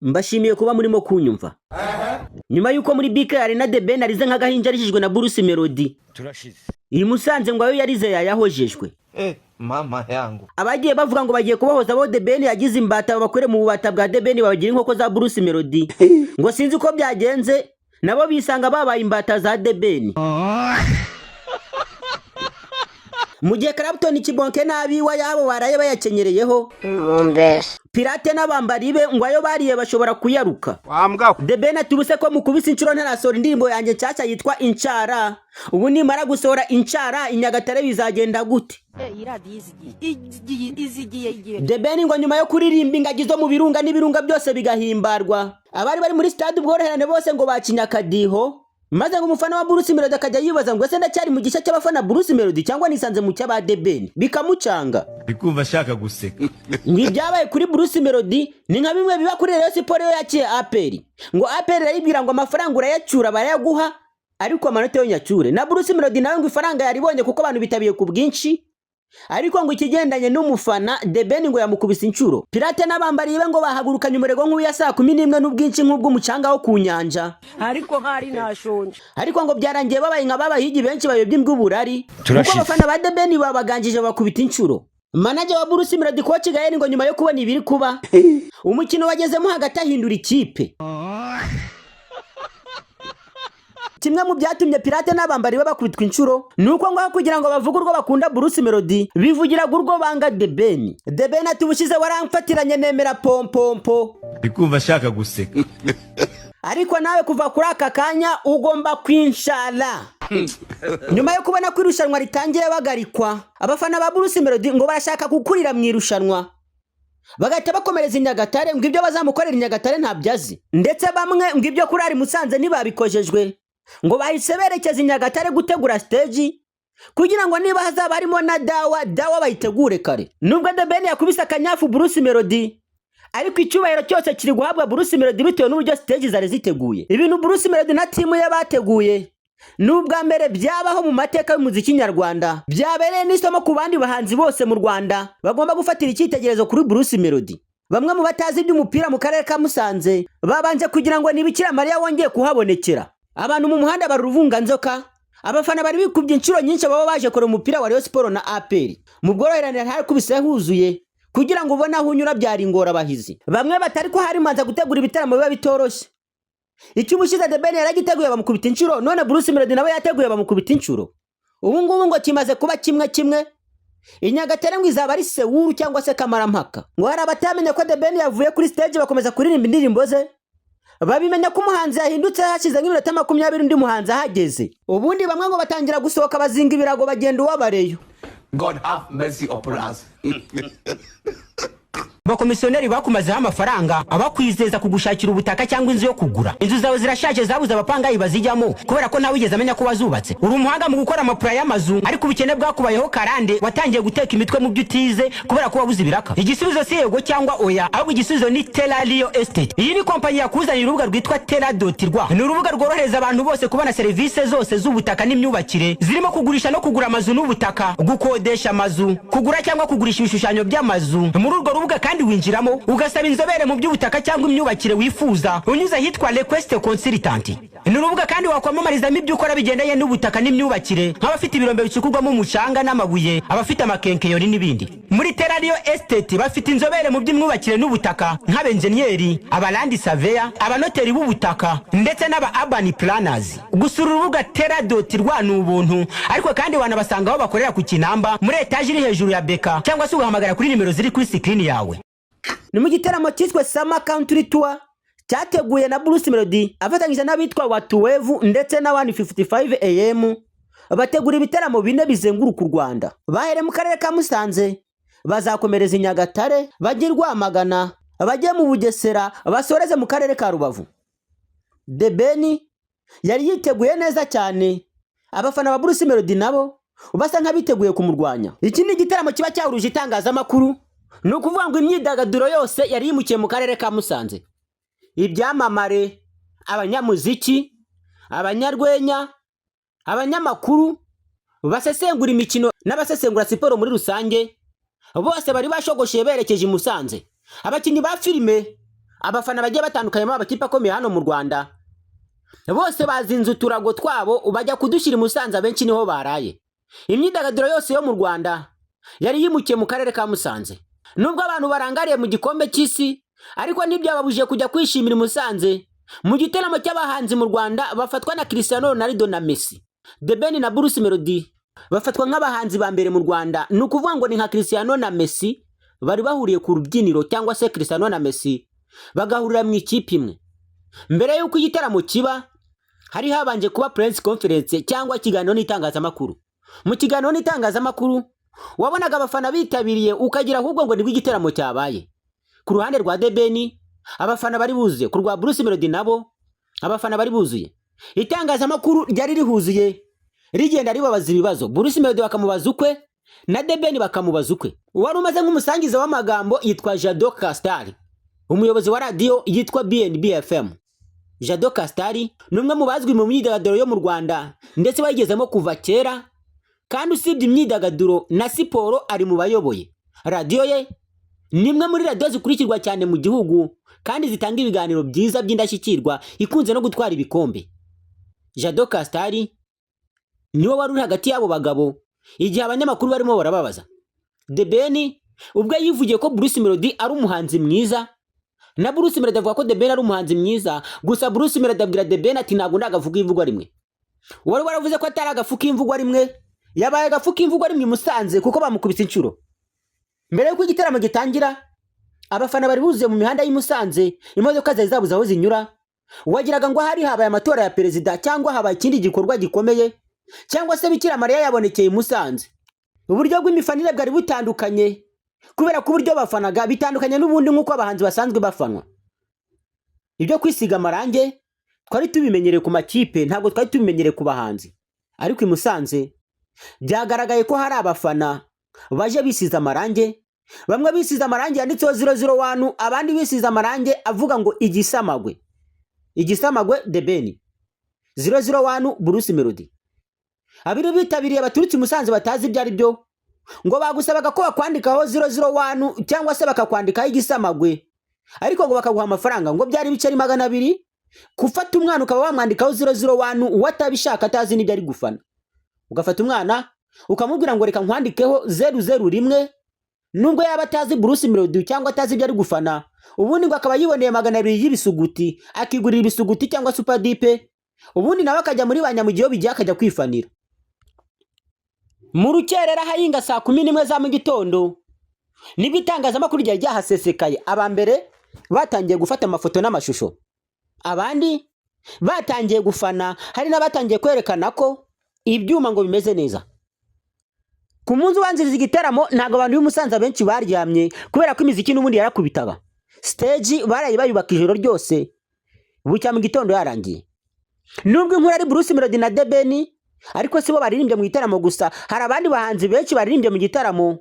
Mbashimiye kuba murimo kunyumva. Nyuma yuko muri BK Arena The Ben arize nk'agahinja arishijwe na Bruce Melody. Turashize. Iyi Musanze ngo ayo yarize yayahojejwe. Mama yangu. Abagiye bavuga ngo bagiye kubahoza abo The Ben yagize imbata bakore mu bubata bwa The Ben babagira inkoko za Bruce Melody. Ngo sinzi uko byagenze nabo bisanga babaye imbata za The Ben. Mugihe Clapton Kibonke n'abiwa yabo baraye bayakenyereyeho. Pirate n'abambari be ngo ayo bariye bashobora kuyaruka. The Ben atubuse ko mukubise inshuro ntarasora indirimbo yanjye cyacya yitwa Incara. Ubu nimara gusohora Incara Inyagatare bizagenda gute? The Ben ngo nyuma yo kuririmba ingagi zo mu birunga n'ibirunga byose bigahimbarwa. Abari bari muri stade ubworoherane bose ngo bacinya akadiho. Maze ngo umufana wa Bruce Melody akajya yibaza ngo ese ndacyari mu gishya cy'abafana Bruce Melody cyangwa nisanze mu cyaba The Ben bikamucanga. Bikumva shaka guseka. Ngibyabaye kuri Bruce Melody ni nka bimwe biba kuri Rayon Sport yo yakiye APR. Ngo APR arayibwira ngo amafaranga urayacyura barayaguha ariko amanota yo nyacyure. Na Bruce Melody nawe ngo ifaranga yaribonye kuko abantu bitabiye ku bwinshi. Ariko ngo ikigendanye n'umufana The Ben ngo yamukubise inshuro. Pirate n'abambari be ngo bahagurukanye umurego nk'uya saa 11 n'ubwinshi nk'ubw'umucanga wo ku nyanja. Ariko hari nashonje. Ariko ngo byarangiye babaye nka babahigi benshi bayobye imbw'uburari. Kuko abafana ba The Ben babaganjije bakubita inshuro. Manager wa Bruce Melody Coach Gael ngo nyuma yo kubona ibiri kuba umukino wagezemo hagati ahindura ikipe. Kimwe mu byatumye Pirate n'abambari bakubitwa inshuro nuko ngo kugira ngo bavuge urwo bakunda Bruce Melody bivugira urwo banga The Ben. The Ben atubushize waramfatiranye nemera pompompo. Bikumva shaka guseka. Ariko nawe kuva kuri aka kanya ugomba kwinshara. Nyuma yo kubona ko irushanwa ritangiye bagarikwa abafana ba Bruce Melody ngo barashaka gukurira mu irushanwa. Bagahita bakomereza Inyagatare ngo ibyo bazamukorera Inyagatare ntabyazi. Ndetse bamwe ngo ibyo kurari Musanze nibabikojejwe. Ngo bahise berekeza Inyagatare gutegura stage kugira ngo niba hazaba harimo na dawa bayitegure kare. Nubwo The Ben yakubise akanyafu Bruce Melody ariko icyubahiro cyose kiri guhabwa Bruce Melody bitewe n'uburyo stage zari ziteguye. Ibintu Bruce Melody na team ye bateguye nubwa mbere byabaho mu mateka y'umuziki nyarwanda. Byabereye n'isomo ku bandi bahanzi bose mu Rwanda bagomba gufatira icyitegererezo kuri Bruce Melody. Bamwe mu batazi iby'umupira mu karere ka Musanze babanje kugira ngo nibikira Mariya wongeye kuhabonekera. Abantu mu muhanda baruvunga nzoka. Abafana bari bikubye inshuro nyinshi baba baje kora umupira wa Rayon Sport na APR. Mu bworoherane hari kubise huzuye kugira ngo ubona aho unyura byari ingora bahizi. Bamwe batari ko hari manza gutegura ibitaramo biba bitoroshye. Icyubushize The Ben yaragiteguye bamukubita inshuro none Bruce Melody nawe yateguye bamukubita inshuro. Ubu ngubu ngo kimaze kuba kimwe. Inyagatare ngo izaba ari Sewuru cyangwa se Kamarampaka. Ngo hari abatamenye ko The Ben yavuye kuri stage bakomeza kuririmba indirimbo ze. Babimenya ko umuhanzi yahindutse hashize nk'iminota 20 undi muhanzi ahageze. Ubundi bamwe ngo batangira gusohoka bazinga ibirago bagenda uwabareyo. God have mercy upon us. Bakomisiyoneri bakumazeho amafaranga abakwizeza kugushakira ubutaka cyangwa inzu yo kugura. Inzu zawe zirashaje zabuze abapangayi bazijyamo kubera ko nawe ugeze amenya ko wazubatse. Uri umuhanga mu gukora amapura y'amazu ariko ubukene bwakubayeho karande watangiye guteka imitwe mu byutize kubera ko wabuze ibiraka. Igisubizo si yego cyangwa oya ahubwo igisubizo ni Terra Real Estate. Iyi ni kompanyi yakuzanira urubuga rwitwa Terra.rwa. Ni urubuga rworohereza abantu bose kubona serivisi zose z'ubutaka n'imyubakire zirimo kugurisha no kugura amazu n'ubutaka, gukodesha amazu, kugura cyangwa kugurisha ibishushanyo by'amazu. Muri urwo rubuga kandi winjiramo ugasaba inzobere mu by'ubutaka cyangwa imyubakire wifuza unyuze hitwa Request Consultant. Ni urubuga kandi wakwamamarizamo ibyo ukora bigendanye n'ubutaka n'imyubakire nk'abafite ibirombe bicukurwamo umucanga n'amabuye, abafite amakenkeyori n'ibindi. Muri Terra Real Estate bafite inzobere mu by'imyubakire n'ubutaka nk'abenjeniyeri, abalandi surveyor, abanoteri b'ubutaka ndetse n'aba urban planners. Gusura urubuga Terra.rwa ni ubuntu ariko kandi wanabasanga aho bakorera ku Kinamba muri etage iri hejuru ya Beka cyangwa se ugahamagara kuri nimero ziri kuri screen yawe. Ni mu gitaramo cyitwa Summer Country Tour cyateguye na Bruce Melody afatanyije n'abitwa Watuwevu ndetse na 155 AM bategura ibitaramo bine bizenguruka u Rwanda. Bahere mu karere ka Musanze bazakomereza Inyagatare bagirwa Amagana bajye mu Bugesera basoreze mu karere ka Rubavu. The Ben yari yiteguye neza cyane. Abafana ba Bruce Melody nabo basa nk'abiteguye kumurwanya. Iki ni igitaramo kiba cyahuruje itangazamakuru nukuvuga ngo imyidagaduro yose yari yimukiye mu karere ka Musanze. Ibyamamare, abanyamuziki, abanyarwenya, abanyamakuru, basesengura imikino n'abasesengura siporo muri rusange bose bari bashogoshye berekeje i Musanze. Abakinnyi ba filime abafana bagiye batandukanye b'amakipe akomeye hano mu Rwanda bose bazinze uturago twabo bajya kudushyira i Musanze, abenshi niho baraye. Imyidagaduro yose yo mu Rwanda yari yimukiye mu karere ka Musanze. Nubwo abantu barangariye mu gikombe cy'isi, ariko ntibyababujije kujya kwishimira i Musanze mu giteramo cy'abahanzi mu Rwanda bafatwa na Cristiano Ronaldo na Messi. The Ben na Bruce Melody bafatwa nk'abahanzi ba mbere mu Rwanda. Ni ukuvuga ngo ni nka Cristiano na Messi bari bahuriye ku rubyiniro, cyangwa se Cristiano na Messi bagahurira mu ikipe imwe. Mbere y'uko igiteramo kiba, hari habanje kuba press conference cyangwa ikiganiro n'itangazamakuru. Mu kiganiro n'itangazamakuru wabonaga abafana bitabiriye ukagira ahubwo ngo nibwo igiteramo cyabaye. Ku ruhande rwa The Ben abafana bari buzuye, ku rwa Bruce Melody nabo abafana bari buzuye. Itangazamakuru ryari rihuzuye rigenda ribabaza ibibazo. Bruce Melody bakamubaza ukwe na The Ben bakamubaza ukwe. Uwari umaze nk'umusangiza w'amagambo yitwa Jado Castari, umuyobozi wa radio yitwa BNB FM. Jado Castari ni umwe mu bazwi mu myidagaduro yo mu Rwanda ndetse bayigezemo kuva kera, kandi usibye imyidagaduro na siporo ari mu bayoboye. Radio ye ni imwe muri radio zikurikirwa cyane mu gihugu kandi zitanga ibiganiro byiza by'indashyikirwa, ikunze no gutwara ibikombe. Jado Castari niwe wari uri hagati y'abo bagabo igihe abanyamakuru barimo barababaza. The Ben ubwo yivugiye ko Bruce Melody ari umuhanzi mwiza, na Bruce Melody avuga ko The Ben ari umuhanzi mwiza, gusa Bruce Melody abwira The Ben ati ntabwo ndagafuka imvugo rimwe. Wari waravuze ko atari agafuka imvugo rimwe, yabaye agafuka imvugo rimwe i Musanze kuko bamukubise inshuro. Mbere y'uko igiteramo gitangira, abafana bari buzuye mu mihanda y'i Musanze, imodoka zari zabuze aho zinyura. Wagiraga ngo hari habaye amatora ya perezida cyangwa habaye ikindi gikorwa gikomeye, cyangwa se Bikira Mariya yabonekeye i Musanze. Uburyo bw'imifanire bwari butandukanye kubera ko uburyo bafanaga bitandukanye n'ubundi nk'uko abahanzi basanzwe bafanwa. Ibyo kwisiga amarange twari tubimenyereye ku makipe, ntabwo twari tubimenyereye ku bahanzi. Ariko i Musanze byagaragaye ko hari abafana baje bisiza amarange, bamwe bisiza amarange yanditseho 001, abandi bisiza amarange avuga ngo igisamagwe. Igisamagwe The Ben, 001 Bruce Melody. Abiri bitabiriye abaturutse i Musanze batazi ibyo ari byo, ngo bagusabaga ko bakwandikaho 001 cyangwa se bakakwandikaho igisamagwe, ariko ngo bakaguha amafaranga, ngo byari biceri 200 kufata umwana ukaba wamwandikaho 001 uwatabishaka atazi n'ibyo ari gufana. Ugafata umwana ukamubwira ngo reka nkwandikeho 001 nubwo yaba atazi Bruce Melody cyangwa atazi ibyo ari gufana, ubundi ngo akaba yiboneye 200 y'ibisuguti, akigurira ibisuguti cyangwa super dipe, ubundi nawe akajya muri banyamugiyo bigiye akajya kwifanira. Mu rukerera hayinga saa 11 za mu gitondo nibwo itangazamakuru ryari ryahasesekaye. Abambere batangiye gufata amafoto n'amashusho, abandi batangiye gufana, hari n'abatangiye kwerekana ko ibyuma ngo bimeze neza. Ku munsi ubanziriza igiteramo ntago abantu b'Umusanze benshi baryamye kubera ko imiziki n'ubundi yarakubitaga. Stage barayi bayubaka ijoro ryose, bucya mu gitondo yarangiye. Nubwo inkuru ari Bruce Melody na The Ben, ariko sibo baririmbye mu gitaramo gusa, hari abandi bahanzi benshi baririmbye mu gitaramo,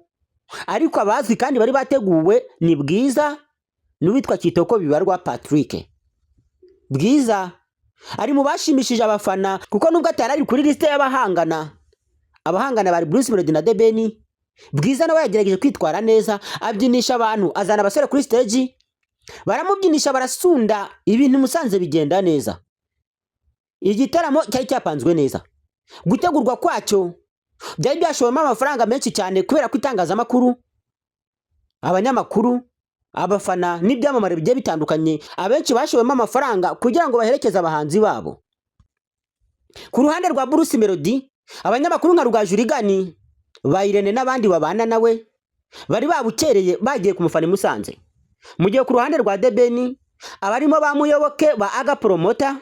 ariko abazwi kandi bari bateguwe ni Bwiza n'uwitwa Kitoko Bibarwa Patrick. Bwiza ari mu bashimishije abafana kuko nubwo atari kuri liste y'abahangana bari Bruce Melody na The Ben, Bwiza nawe yagerageje kwitwara neza, abyinisha abantu, azana abasore kuri stage, baramubyinisha barasunda, ibintu Musanze bigenda neza. Igitaramo cyari cyapanzwe neza, gutegurwa kwacyo byari byashowemo amafaranga menshi cyane kubera ko itangazamakuru, abanyamakuru, abafana n'ibyamamare bigiye bitandukanye abenshi bashowemo amafaranga kugira ngo baherekeze abahanzi babo. Ku ruhande rwa Bruce Melody, abanyamakuru nka Rugajurigani, Bayirene n'abandi babana nawe bari babukereye bagiye kumufana i Musanze. Mu gihe ku ruhande rwa The Ben abarimo bamuyoboke ba Aga Promoter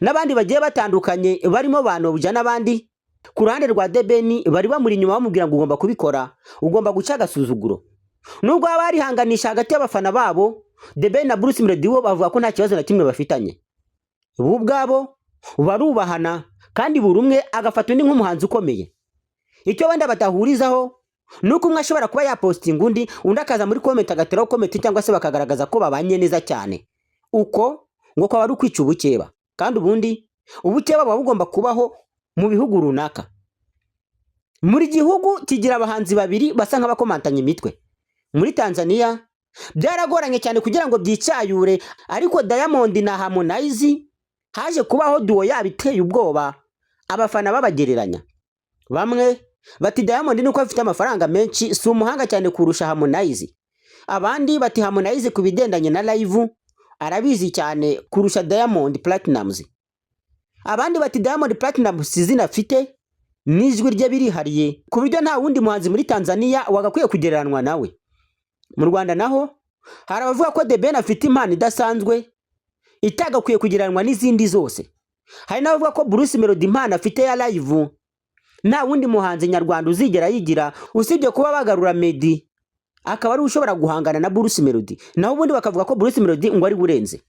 n'abandi bagiye batandukanye barimo Banobya n'abandi, ku ruhande rwa The Ben bari bamuri inyuma bamubwira ngo ugomba kubikora, ugomba guca agasuzuguro. Nubwo bari hanganisha hagati y'abafana babo, The Ben na Bruce Melody bo bavuga ko nta kibazo na kimwe bafitanye. Ubu bwabo barubahana kandi buri umwe agafata undi nk'umuhanzi ukomeye. Icyo wenda batahurizaho nuko umwe ashobora kuba yapostinga undi akaza muri comment agateraho comment cyangwa se bakagaragaza ko babanye neza cyane. Uko ngo kwa bari ukwica ubukeba, kandi ubundi ubukeba buba bugomba kubaho mu bihugu runaka. Muri gihugu kigira abahanzi babiri basa nk'abakomantanya imitwe. Muri Tanzania byaragoranye cyane kugira ngo byicyayure, ariko Diamond na Harmonize haje kubaho duo yabo iteye ubwoba, abafana babagereranya. Bamwe bati Diamond nuko afite amafaranga menshi si umuhanga cyane kurusha Harmonize, abandi bati Harmonize kubidendanye na live arabizi cyane kurusha Diamond Platnumz, abandi bati Diamond Platnumz izina afite n'ijwi rye birihariye ku buryo nta wundi muhanzi muri Tanzania wagakwiye kugereranwa nawe. Mu Rwanda naho hari abavuga ko The Ben afite impano idasanzwe itagakwiye kugereranwa n'izindi zose. Hari n'abavuga ko Bruce Melody impano afite ya live nta wundi muhanzi nyarwanda uzigera yigira usibye kuba bagarura Meddy akaba ari ushobora guhangana na Bruce Melody, naho ubundi bakavuga ko Bruce Melody ngo ari burenze.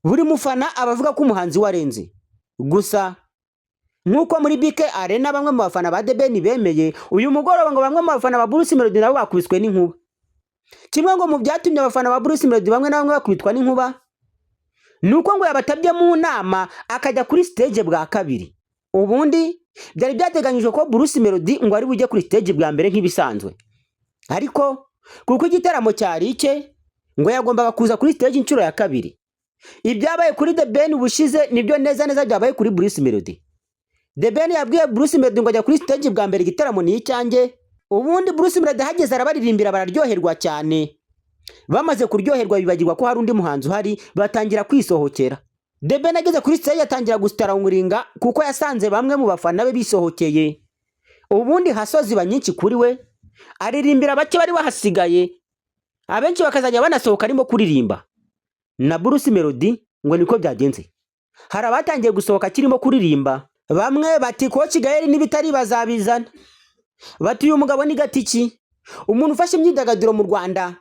Buri mufana abavuga ko umuhanzi warenze. Gusa nkuko muri BK Arena bamwe mu bafana ba The Ben bemeye, uyu mugoroba ngo bamwe mu bafana ba Bruce Melody nabo bakubiswe n'inkuba. Kimwe ngo mu byatumye abafana ba Bruce Melody bamwe na bamwe bakubitwa n'inkuba nuko ngo yabatabye mu nama akajya kuri stage bwa kabiri. Ubundi byari byateganyijwe ko Bruce Melody ngo ari bujye kuri stage bwa mbere nk'ibisanzwe, ariko kuko igitaramo cyari icye ngo yagombaga kuza kuri stage inshuro ya kabiri. Ibyabaye kuri The Ben ubushize nibyo neza neza byabaye kuri Bruce Melody. The Ben yabwiye Bruce Melody ngo ajya kuri stage bwa mbere igitaramo ni icyanjye. Ubundi Bruce Melody hageze arabaririmbira bararyoherwa cyane, bamaze kuryoherwa bibagirwa ko hari undi muhanzi uhari batangira kwisohokera. The Ben ageze kuri stage yatangira gusitara umuringa kuko yasanze bamwe mu bafana be bisohokeye. Ubundi hasozi banyinshi kuri we aririmbira bake bari bahasigaye, abenshi bakazajya banasohoka arimo kuririmba. Na Bruce Melody ngo niko byagenze, hari abatangiye gusohoka kirimo kuririmba. Bamwe bati ko Kigali n'ibitari bazabizana, bati uyu mugabo ni gatiki, umuntu ufashe imyidagaduro mu Rwanda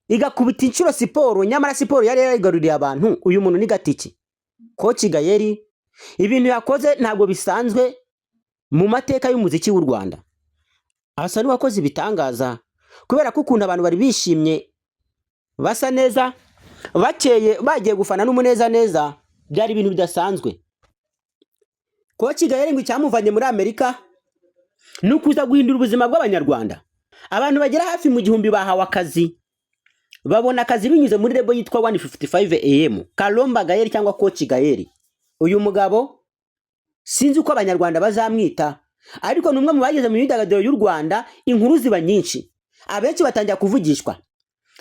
igakubita inshuro siporo, nyamara siporo yari yarigaruriye abantu, uyu muntu ni gatiki. Ko Kigali ibintu yakoze ntabwo bisanzwe mu mateka y'umuziki w'u Rwanda. Asa n'uwakoze ibitangaza kubera ko ukuntu abantu bari bishimye basa neza bakeye bagiye gufana n'umuneza neza, byari ibintu bidasanzwe. Ko Kigali ngo icyamuvanye muri Amerika nukuza guhindura ubuzima bw'abanyarwanda. Abantu bagera hafi mu 1000 bahawe akazi, babona akazi binyuze muri rebo yitwa 155 AM. Kalomba Gael cyangwa Ko Kigali, uyu mugabo sinzi uko abanyarwanda bazamwita, ariko numwe mu bageze mu myidagaduro y'u Rwanda inkuru ziba nyinshi. Abenshi batangira kuvugishwa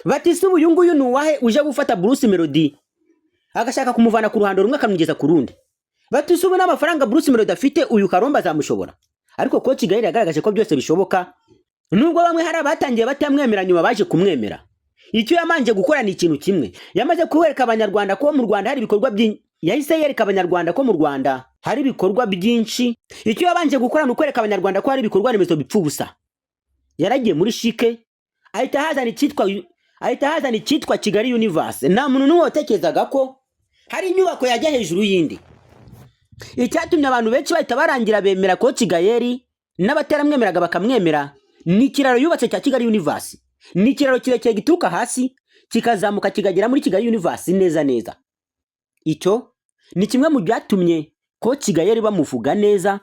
bati se uyu nguyu nuwahe uje gufata Bruce Melody agashaka kumuvana ku ruhando rumwe akamugeza ku rundi. Bati se ubu n'amafaranga Bruce Melody afite uyu Kalomba azamushobora. Ariko Ko Kigali yagaragaje ko byose bishoboka, nubwo bamwe hari abatangiye batamwemera nyuma baje kumwemera. Icyo yamanje gukora ni ikintu kimwe, yamaze kuwereka abanyarwanda ko mu Rwanda hari ibikorwa byinshi. Yahise yereka abanyarwanda ko mu Rwanda hari ibikorwa byinshi. Icyo yabanje gukora ni ukwereka abanyarwanda ko hari ibikorwa remezo bipfa ubusa. Yaragiye muri shike ahita hazana icyitwa Kigali Universe. Nta muntu n'umwe watekerezaga ko hari inyubako yajya hejuru y'indi. Icyatumye abantu benshi bahita barangira bemera Ko Kigali, n'abateramwemeraga bakamwemera ni ikiraro yubatse cya Kigali Universe. Ni ikiraro kirekire gituruka hasi kikazamuka kikagera muri Kigali Universe neza neza. Icyo ni kimwe mu byatumye Ko Kigali bamuvuga neza,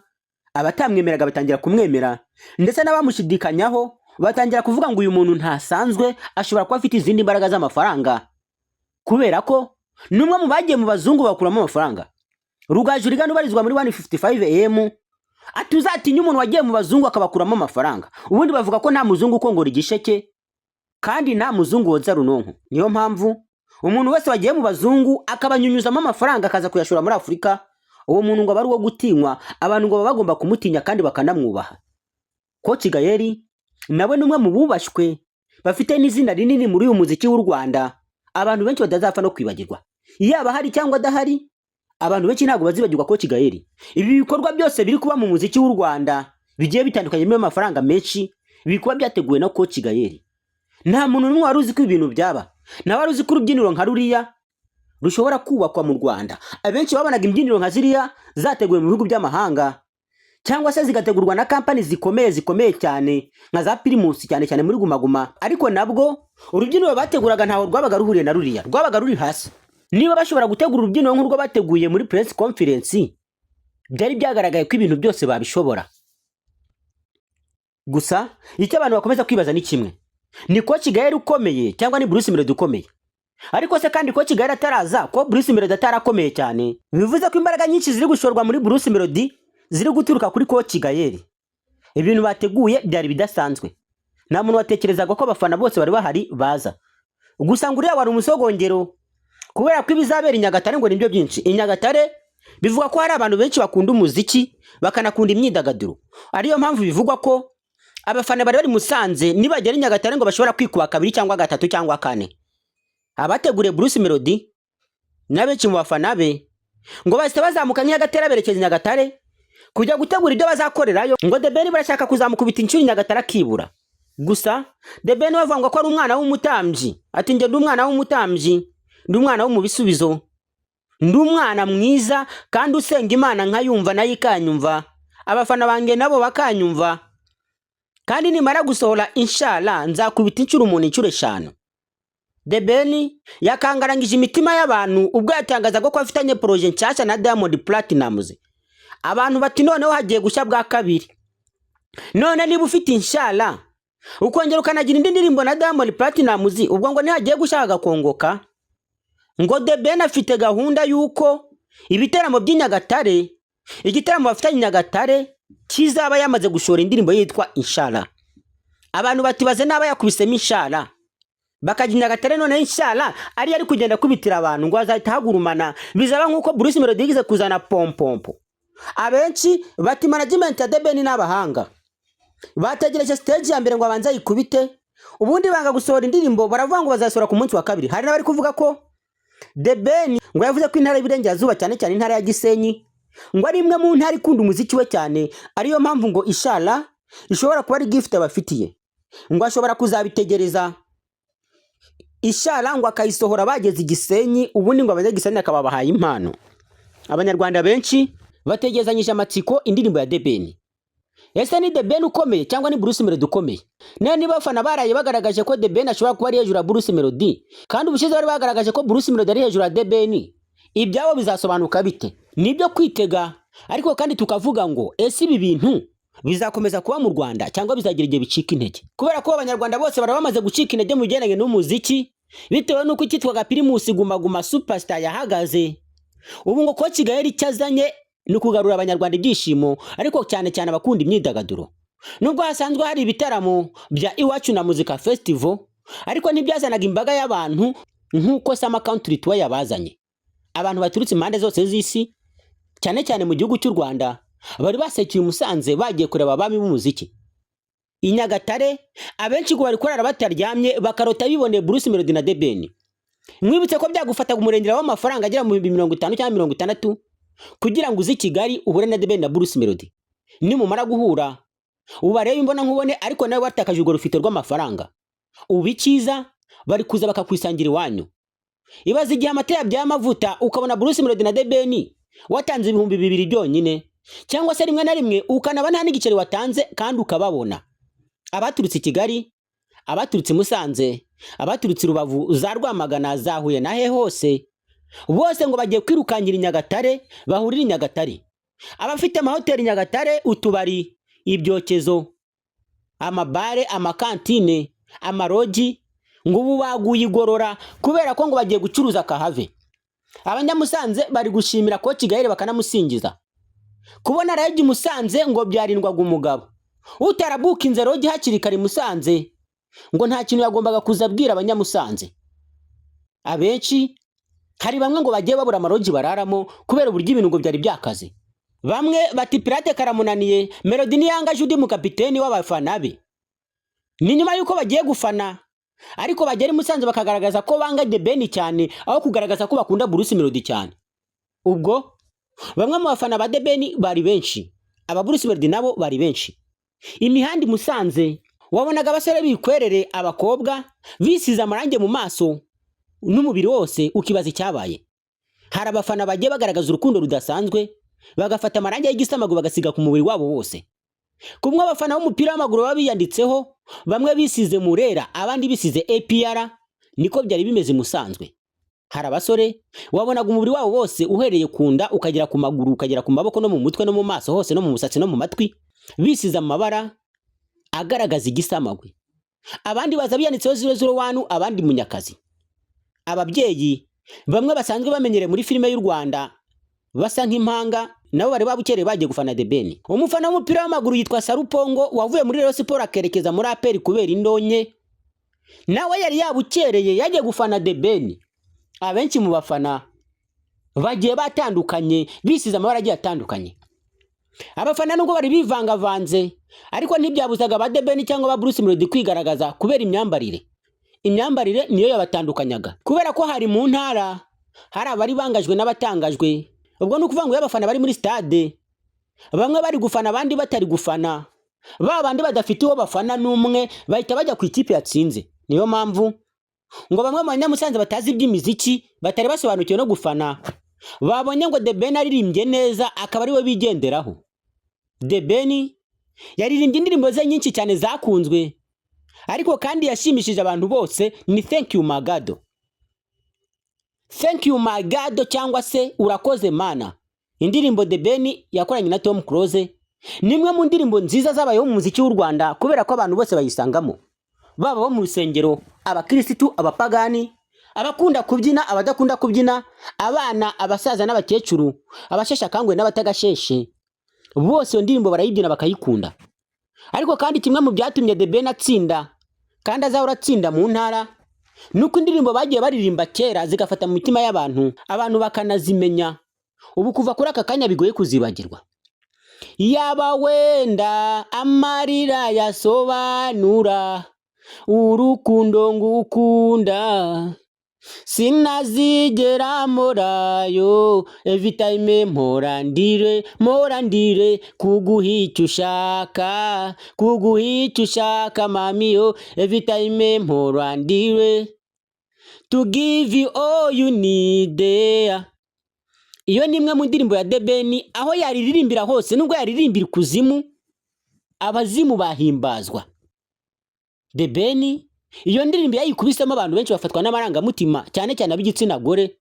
abatamwemeraga batangira kumwemera, ndetse n'abamushidikanyaho batangira kuvuga ngo uyu muntu ntasanzwe, ashobora kuba afite izindi mbaraga z'amafaranga, kubera ko numwe mu bagiye mu bazungu bakuramo amafaranga. Rugaju rigano barizwa muri 155 AM atuzatinya umuntu wagiye mu bazungu akabakuramo amafaranga. Ubundi bavuga ko nta muzungu ukongora igisheke kandi nta muzungu woza runonko. Niyo mpamvu umuntu wese wagiye mu bazungu akabanyunyuzamo amafaranga akaza kuyashora muri Afrika, uwo muntu ngo bari wo gutinywa, abantu ngo bagomba kumutinya kandi bakanamwubaha. Ko Kigali nawe numwe mu bubashwe bafite n'izina rinini muri uyu muziki w'u Rwanda, abantu benshi badazapfa no kwibagirwa. Yaba hari cyangwa adahari, abantu benshi ntabwo bazibagirwa Ko Kigali. Ibi bikorwa byose biri kuba mu muziki w'u Rwanda bigiye bitandukanye mu mafaranga menshi, bikuba byateguwe na Ko Kigali. Nta muntu n'umwe wari uzi ko ibintu byaba, na wari uzi ko urubyiniro nka ruriya rushobora kubakwa mu Rwanda. Abenshi babonaga imbyiniro nka ziriya zateguwe mu bihugu by'amahanga, cyangwa se zigategurwa na company zikomeye cyane nka za Primus cyane cyane muri Guma Guma. Ariko nabwo urubyiniro bateguraga ntaho rwabaga ruhuriye na ruriya, rwabaga ruri hasi. Niba bashobora gutegura urubyiniro nk'urwo bateguye muri press conference, byari byagaragaye ko ibintu byose babishobora. Gusa icyo abantu bakomeza kwibaza ni kimwe, ni Coach Gael ukomeye cyangwa ni Bruce Melody ukomeye? Ariko se kandi Coach Gael ataraza ko Bruce Melody atarakomeye cyane, bivuze ko imbaraga nyinshi ziri gushorwa muri Bruce Melody ziri guturuka kuri Coach Gael. Ibintu bateguye byari bidasanzwe, nta muntu watekerezaga ko abafana bose bari bahari baza. Gusa ngo uriya wari umusogongero, kubera ko ibizabera i Nyagatare ngo nibyo byinshi. I Nyagatare bivuga ko hari abantu benshi bakunda umuziki bakanakunda imyidagaduro, ariyo mpamvu bivugwa ko abafana bari Musanze nibagera i Nyagatare ngo bashobora kwikuba kabiri cyangwa gatatu cyangwa kane. Abateguriye Bruce Melody n'abenshi mu bafana be ngo bahise bazamuka Nyagatare berekeza i Nyagatare kujya gutegura ibyo bazakorerayo. Ngo The Ben barashaka kuzamukubita inshuro i Nyagatare akibura. Gusa The Ben bavuga ko ari umwana w'umutambyi, ati nge ndi umwana w'umutambyi, ndi umwana wo mu bisubizo, ndi umwana mwiza kandi usenga Imana nkayumva nayo ikanyumva, abafana bange nabo bakanyumva, kandi nimara gusohora inshallah nzakubita inshuro umuntu inshuro 5. The Ben yakangarangije imitima y'abantu ubwo yatangazaga ko afitanye projet nshyashya na Diamond Platnumz. Abantu bati noneho hagiye gushya bwa kabiri. None niba ufite inshallah ukongera ukanagira indi ndirimbo na Diamond Platnumz, ubwo ngo nihagiye gushaka gakongoka. Ngo The Ben afite gahunda yuko ibiteramo by'Inyagatare, igitaramo bafitanye Nyagatare kizaba yamaze gushora indirimbo yitwa Inshallah. Abantu batibaze naba yakubisemo Inshallah bakajya Nyagatare, none Inshallah ari kugenda kubitira abantu ngo azahita hagurumana, bizaba nkuko Bruce Melody yigize kuzana pompompo. Abenshi bati management ya The Ben n'abahanga bategereje stage ya mbere ngo abanza yikubite, ubundi banga gusohora indirimbo, baravuga ngo bazasohora ku munsi wa kabiri. Hari n'abari kuvuga ko The Ben ngo yavuze ko intara y'Iburengerazuba cyane cyane intara ya Gisenyi ngo ari imwe mu ntara ikunda umuziki we cyane, ariyo mpamvu ngo Inshallah ishobora kuba ari gift abafitiye, ngo ashobora kuzabitegereza Inshallah ngo akayisohora bageze Gisenyi, ubundi ngo abajya Gisenyi akababahaye impano. Abanyarwanda benshi bategezanyije amatsiko indirimbo ya The Ben. Ese ni The Ben ukomeye cyangwa ni Bruce Melody ukomeye? Niba bafana baraye bagaragaje ko The Ben ashobora kuba ari hejuru ya Bruce Melody, kandi ubushize bari bagaragaje ko Bruce Melody ari hejuru ya The Ben, ibyabo bizasobanuka bite? Nibyo kwitega. Ariko kandi tukavuga ngo ese ibi bintu bizakomeza kuba mu Rwanda cyangwa bizagira igihe bicika intege? Kubera ko abanyarwanda bose barabamaze gucika intege mu bigendanye n'umuziki bitewe nuko cyitwaga Primus Guma Guma Superstar yahagaze. Ubu ngo Coach Gael icyazanye ni kugarura abanyarwanda ibyishimo, ariko cyane cyane abakunda imyidagaduro. Nubwo hasanzwe hari ibitaramo bya Iwacu na Muzika Festival, ariko ntibyazanaga imbaga y'abantu nkuko Sama Country Tour yabazanye. Abantu baturutse impande zose z'isi, cyane cyane mu gihugu cy'u Rwanda, bari basekiye Musanze bagiye kureba abami b'umuziki. I Nyagatare abenshi ngo bari kurara bataryamye bakarota biboneye Bruce Melody na The Ben. Mwibutse ko byagufataga umurengera w'amafaranga agera mu 50 cyangwa 60 kugira ngo uzi Kigali uhure na The Ben na Bruce Melody. Nimumara guhura ubarebe imbona nkubone, ariko nawe watakaje urwo rufite rw'amafaranga. Ubikiza bari kuza bakakwisangira iwanyu. Ibaze igihe amatera by'amavuta ukabona Bruce Melody na The Ben watanze 2,000 byonyine, cyangwa se rimwe na rimwe ukanaba nta n'igiceri watanze kandi ukababona. Abaturutse Kigali, abaturutse Musanze, abaturutse Rubavu, za Rwamagana, za Huye na he hose, bose ngo bagiye kwirukangira Nyagatare, bahurira Nyagatare. Abafite amahoteli Nyagatare, utubari, ibyokezo, amabare, amakantine, amaroji, ngo ubu baguye igorora kubera ko ngo bagiye gucuruza kahave. Abanyamusanze bari gushimira Coach Gael bakanamusingiza. Kubona Regi Musanze ngo byarindwaga umugabo. Utarabuka inzero Regi hakiri kare Musanze ngo nta kintu yagombaga kuzabwira abanyamusanze. Abenshi hari bamwe ngo bagiye babura amaroji bararamo kubera uburyo ibintu ngo byari byakaze. Bamwe bati Pirate karamunaniye, Melody ni yanga Judy mu kapiteni w'abafana be. Ni nyuma yuko bagiye gufana, ariko bagera Musanze bakagaragaza ko banga The Ben cyane aho kugaragaza ko bakunda Bruce Melody cyane. Ubwo bamwe mu bafana ba The Ben bari benshi, aba Bruce Melody nabo bari benshi. Imihandi Musanze wabonaga abasore bikwerere, abakobwa bisize amarange mu maso n'umubiri wose, ukibaza icyabaye. Hari abafana bagiye bagaragaza urukundo rudasanzwe, bagafata amarange y'igisamago bagasiga ku mubiri wabo wose. Kumwe abafana b'umupira w'amaguru babiyanditseho, bamwe bisize Murera abandi bisize APR, niko byari bimeze Musanzwe. Hari abasore wabonaga umubiri wabo wose uhereye kunda ukagera ku maguru ukagera ku maboko no mu mutwe no mu maso hose no mu musatsi no mu matwi, bisize amabara agaragaza igisamagwe. abandi baza biyanditseho 001, abandi Munyakazi. Ababyeyi bamwe basanzwe bamenyere muri filime y'u Rwanda basa nk'impanga nabo bari babukereye bagiye gufana The Ben. Umufana w'umupira w'amaguru yitwa Sarupongo wavuye muri Rayon Sport akerekeza muri APR kubera indonke, nawe yari yabukereye yagiye gufana The Ben. Abenshi mu bafana bagiye batandukanye bisize amabara agiye atandukanye. Abafana nubwo bari bivangavanze ariko ntibyabuzaga ba The Ben cyangwa ba Bruce Melody kwigaragaza kubera imyambarire. Imyambarire niyo yabatandukanyaga kubera ko hari mu ntara hari abari bangajwe n'abatangajwe. Ubwo nukuvuga ngo y'abafana bari muri stade bamwe bari gufana abandi batari gufana, bandi badafite uwo bafana n'umwe bahita bajya ku ikipe yatsinze. Niyo mpamvu ngo bamwe mu Banyamusanze batazi iby'imiziki batari basobanukiwe no gufana babonye ngo The Ben aririmbye neza akaba ari we bigenderaho. The Ben yaririmbye indirimbo ze nyinshi cyane zakunzwe ariko kandi yashimishije abantu bose ni Thank You My God. Thank You My God cyangwa se urakoze mana. Indirimbo The Ben yakoranye na Tom Close nimwe mu ndirimbo nziza zabayeho mu muziki w'u Rwanda kubera ko abantu bose bayisangamo, baba bo mu rusengero, abakristo, abapagani, abakunda kubyina, abadakunda kubyina, abana, abasaza n'abakecuru, abashesha kangwe n'abatagasheshe, bose iyo ndirimbo barayibyina bakayikunda. Ariko kandi kimwe mu byatumye The Ben atsinda kandi azahora atsinda mu ntara nuko indirimbo bagiye baririmba kera zigafata mu mitima y'abantu, abantu bakanazimenya. Ubu kuva kuri aka kanya bigoye kuzibagirwa. Yaba wenda amarira yasobanura urukundo ngukunda, sinazigera morayo every time mpora ndire kuguhica ushaka mamiyo every time mpora ndire to give you all you need there. Iyo nimwe mu ndirimbo ya The Ben aho yaririmbira hose nubwo yaririmbira kuzimu abazimu bahimbazwa. The Ben iyo ndirimbo yayikubisemo abantu benshi bafatwa n'amarangamutima cyane cyane ab'igitsina gore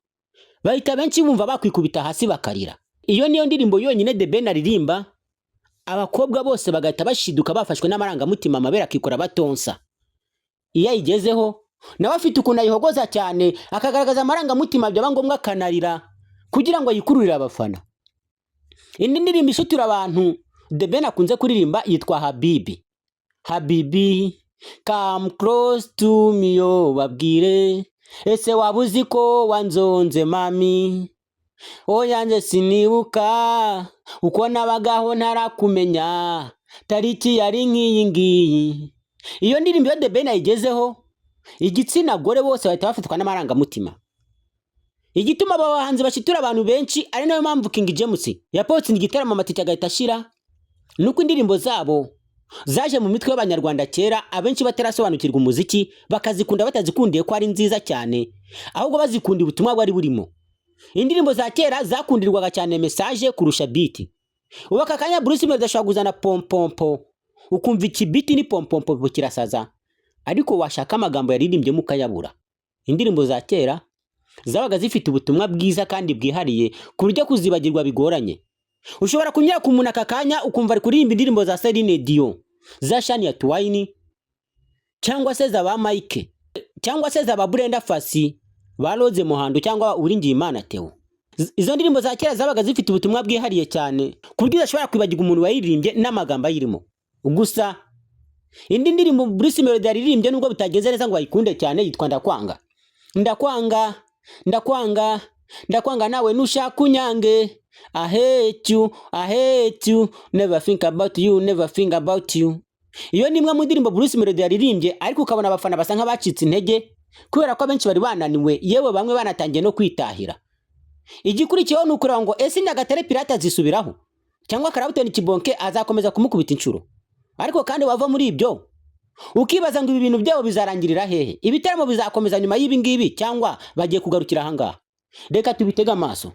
bahita benshi bumva bakwikubita hasi bakarira. Iyo niyo ndirimbo yonyine The Ben aririmba abakobwa bose bagahita bashiduka bafashwe n'amarangamutima amabera akikora batonsa. Iyo ayigezeho nawe afite ukuntu ayihogoza cyane akagaragaza amarangamutima byaba ngombwa akanarira kugira ngo ayikururire abafana. Indi ndirimbo ishutura abantu The Ben akunze kuririmba yitwa Habibi come close to me yo babwire ese wabuzi ko wanzonze mami, oyanze sinibuka uko nabagaho ntarakumenya tariki yari nk'iyi ngiyi. Iyo ndirimbo The Ben ayigezeho igitsina gore bose bahita bafatwa n'amarangamutima. Igituma aba bahanzi bashitura abantu benshi ari nayo mpamvu King James yapotse igitaramo amatike agahita ashira nuko indirimbo zabo zaje mu mitwe y'abanyarwanda kera abenshi batarasobanukirwa umuziki bakazikunda batazikundiye ko ari nziza cyane ahubwo bazikunda ubutumwa bwari burimo. Indirimbo za kera zakundirwaga cyane message kurusha beat. Ubu aka kanya Bruce Melody ashobora kuzana pompompo ukumva iki beat ni pompompo kirasaza ariko washaka amagambo yaririmbye mukayabura. Indirimbo za kera zabaga zifite ubutumwa bwiza kandi bwihariye ku buryo kuzibagirwa bigoranye. Ushobora kunyura ku muntu aka kanya ukumva ari kuririmba indirimbo za Celine Dion, za Shania Twain cyangwa se za ba Mike cyangwa se za ba Brenda Fassie, ba Rose Muhando cyangwa Uwiringiyimana Theo. Izo ndirimbo za kera zabaga zifite ubutumwa bwihariye cyane ku buryo udashobora kwibagirwa umuntu wayiririmbye n'amagambo ayirimo. Gusa indi ndirimbo Bruce Melody yaririmbye nubwo bitageze neza ngo ayikunde cyane yitwa Ndakwanga nawe nushaka unyange. I hate you, never think about you. Iyo nimwe mu ndirimbo Bruce Melody yaririmbye ariko ukabona abafana basa nk'abacitse intege kubera ko benshi bari bananiwe yewe bamwe banatangiye no kwitahira. Igikurikiyeho nukureba ngo ese Nyagatare Pirate azisubiraho cyangwa Karabutoni Kibonke azakomeza kumukubita inshuro. Ariko kandi wava muri ibyo ukibaza ngo ibi bintu byabo bizarangirira hehe? Ibitaramo bizakomeza nyuma y'ibi ngibi cyangwa bagiye kugarukira ahangaha? Reka tubitega amaso.